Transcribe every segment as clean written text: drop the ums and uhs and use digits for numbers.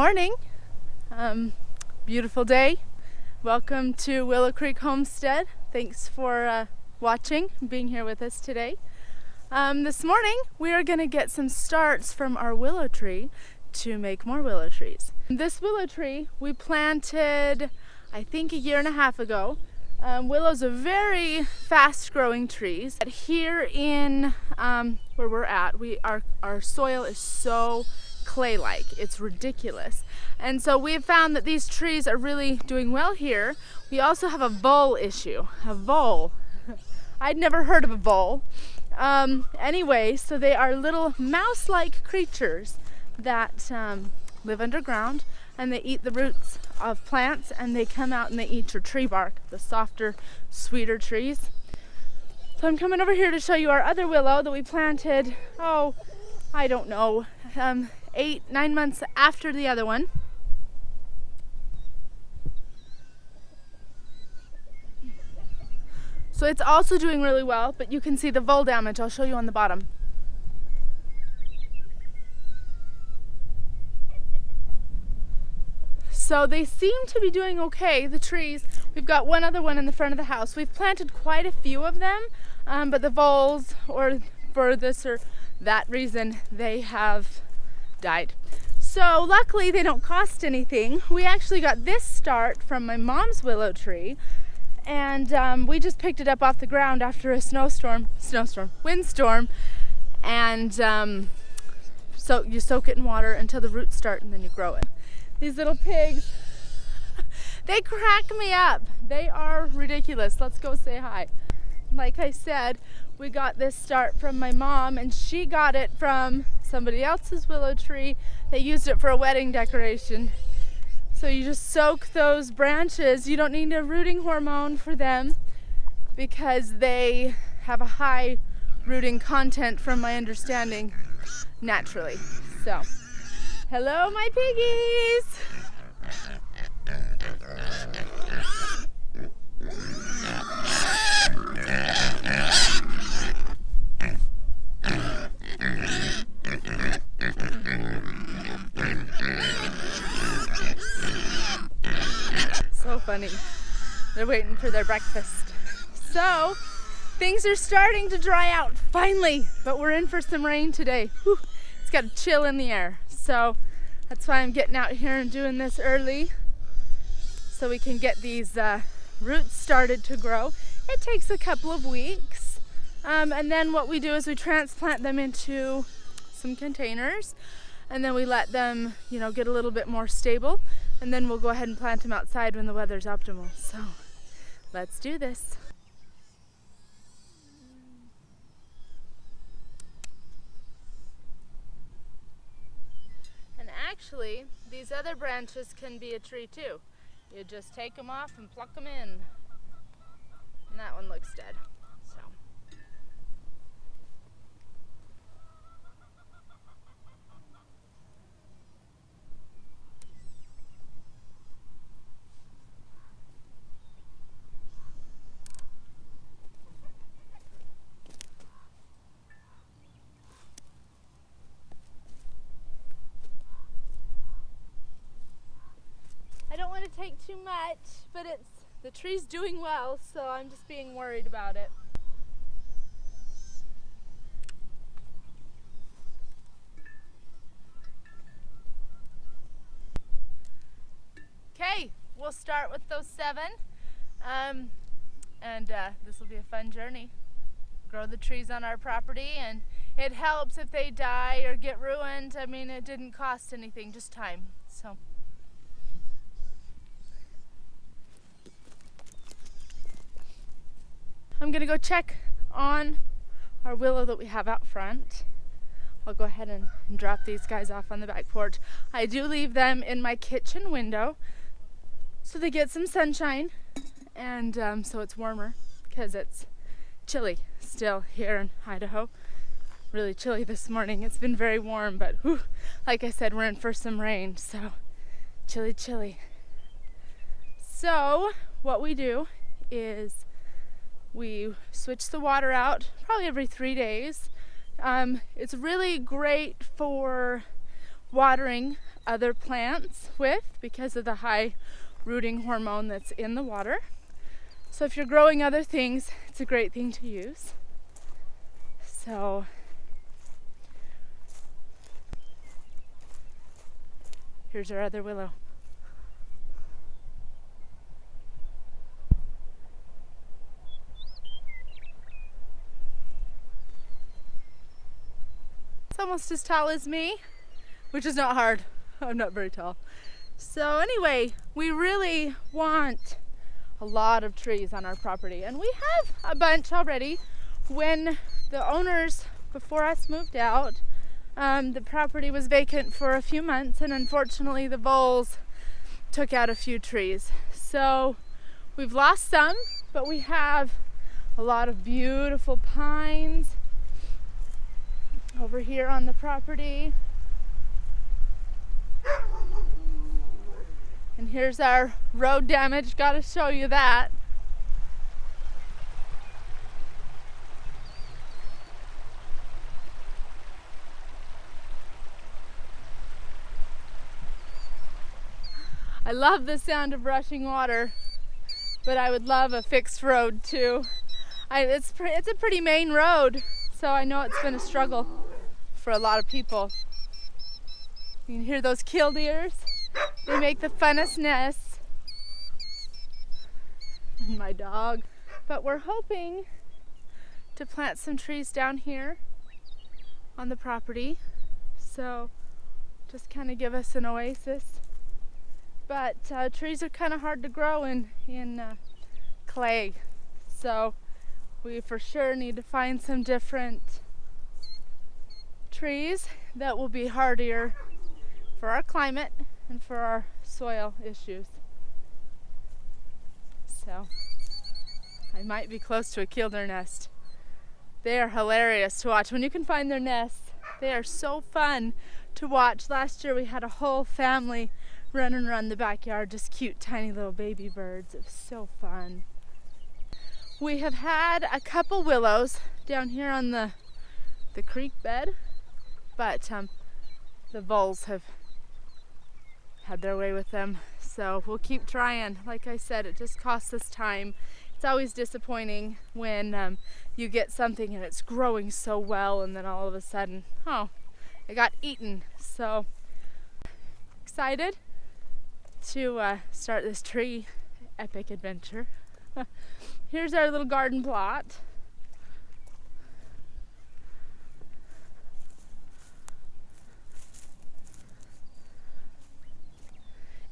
morning. Beautiful day. Welcome to Willow Creek Homestead. Thanks for watching and being here with us today. This morning we are going to get some starts from our willow tree to make more willow trees. This willow tree we planted I think a year and a half ago. Willows are very fast growing trees. Here in where we're at, our soil is so clay-like, it's ridiculous. And so we have found that these trees are really doing well here. We also have a vole issue. A vole. I'd never heard of a vole. Anyway, so they are little mouse-like creatures that live underground, and they eat the roots of plants, and they come out and they eat your tree bark, the softer, sweeter trees. So I'm coming over here to show you our other willow that we planted, I don't know, 8-9 months after the other one. So it's also doing really well, but you can see the vole damage. I'll show you on the bottom. So they seem to be doing okay, the trees. We've got one other one in the front of the house. We've planted quite a few of them, but the voles, or for this or that reason, they have died. So luckily they don't cost anything. We actually got this start from my mom's willow tree, and we just picked it up off the ground after a windstorm, and so you soak it in water until the roots start, and then you grow it. These little pigs, they crack me up. They are ridiculous. Let's go say hi. Like I said, we got this start from my mom, and she got it from somebody else's willow tree. They used it for a wedding decoration. So you just soak those branches. You don't need a rooting hormone for them because they have a high rooting content, from my understanding, naturally. So, hello my piggies! So funny. They're waiting for their breakfast. So, things are starting to dry out, finally, but we're in for some rain today. Whew. It's got a chill in the air. So that's why I'm getting out here and doing this early, so we can get these roots started to grow. It takes a couple of weeks, and then what we do is we transplant them into some containers, and then we let them, get a little bit more stable, and then we'll go ahead and plant them outside when the weather's optimal. So let's do this. Actually, these other branches can be a tree too. You just take them off and pluck them in. And that one looks dead. So. To take too much, but the tree's doing well, so I'm just being worried about it. Okay, we'll start with those 7, and this will be a fun journey. Grow the trees on our property, and it helps if they die or get ruined. I mean, it didn't cost anything, just time. So. I'm gonna go check on our willow that we have out front. I'll go ahead and drop these guys off on the back porch. I do leave them in my kitchen window so they get some sunshine, and so it's warmer, because it's chilly still here in Idaho. Really chilly this morning. It's been very warm, but whew, like I said, we're in for some rain, so chilly. So what we do is we switch the water out probably every 3 days. It's really great for watering other plants with because of the high rooting hormone that's in the water. So if you're growing other things, it's a great thing to use. So here's our other willow. It's almost as tall as me, which is not hard. I'm not very tall. So anyway, we really want a lot of trees on our property, and we have a bunch already. When the owners before us moved out, the property was vacant for a few months, and unfortunately the voles took out a few trees. So we've lost some, but we have a lot of beautiful pines over here on the property. And here's our road damage, gotta show you that. I love the sound of rushing water, but I would love a fixed road too. It's a pretty main road, so I know it's been a struggle for a lot of people. You can hear those killdeers. They make the funnest nests. And my dog. But we're hoping to plant some trees down here on the property. So just kind of give us an oasis. But trees are kind of hard to grow in clay. So we for sure need to find some different trees that will be hardier for our climate and for our soil issues. So I might be close to a killdeer nest. They are hilarious to watch. When you can find their nests, they are so fun to watch. Last year we had a whole family running around the backyard, just cute tiny little baby birds. It was so fun. We have had a couple willows down here on the creek bed, but the voles have had their way with them, so we'll keep trying. Like I said, it just costs us time. It's always disappointing when you get something and it's growing so well and then all of a sudden, oh, it got eaten. So excited to start this tree epic adventure. Here's our little garden plot.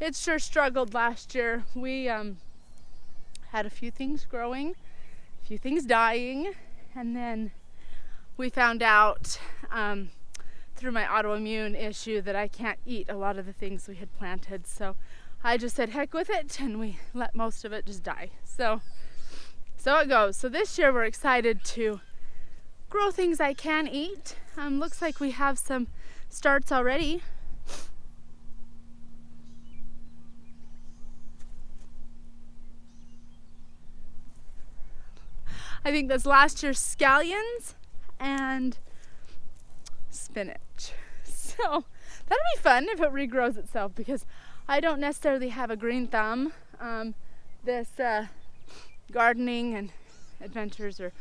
It sure struggled last year. We had a few things growing, a few things dying, and then we found out through my autoimmune issue that I can't eat a lot of the things we had planted. So I just said heck with it, and we let most of it just die. So it goes. So this year we're excited to grow things I can eat. Looks like we have some starts already. I think that's last year's scallions and spinach. So that'll be fun if it regrows itself, because I don't necessarily have a green thumb. This gardening and adventures are,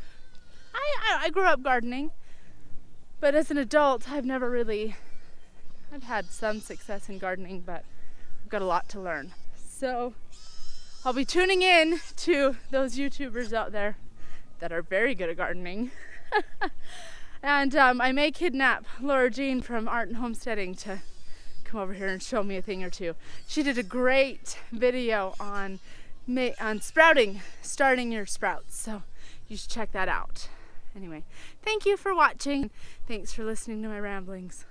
I grew up gardening, but as an adult I've had some success in gardening, but I've got a lot to learn. So I'll be tuning in to those YouTubers out there that are very good at gardening. And I may kidnap Laura Jean from Art and Homesteading to come over here and show me a thing or two. She did a great video on sprouting, starting your sprouts, so you should check that out. Anyway, thank you for watching. Thanks for listening to my ramblings.